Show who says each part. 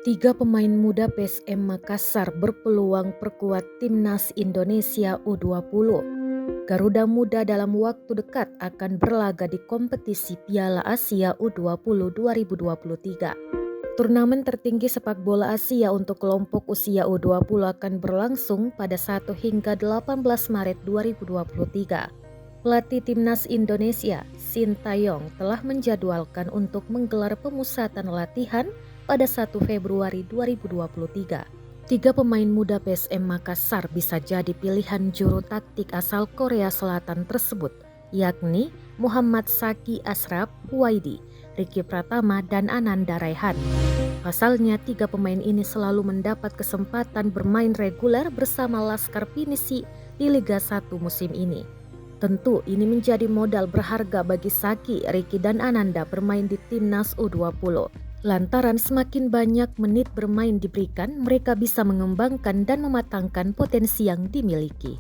Speaker 1: Tiga pemain muda PSM Makassar berpeluang perkuat timnas Indonesia U20. Garuda Muda dalam waktu dekat akan berlaga di kompetisi Piala Asia U20 2023. Turnamen tertinggi sepak bola Asia untuk kelompok usia U20 akan berlangsung pada 1 hingga 18 Maret 2023. Pelatih timnas Indonesia, Sintayong, telah menjadwalkan untuk menggelar pemusatan latihan pada 1 Februari 2023. Tiga pemain muda PSM Makassar bisa jadi pilihan juru taktik asal Korea Selatan tersebut, yakni Muhammad Saki Ashraf Huwaidi, Ricky Pratama, dan Ananda Raihan. Pasalnya, tiga pemain ini selalu mendapat kesempatan bermain reguler bersama Laskar Pinisi di Liga 1 musim ini. Tentu ini menjadi modal berharga bagi Saki, Ricky, dan Ananda bermain di timnas U20. Lantaran semakin banyak menit bermain diberikan, mereka bisa mengembangkan dan mematangkan potensi yang dimiliki.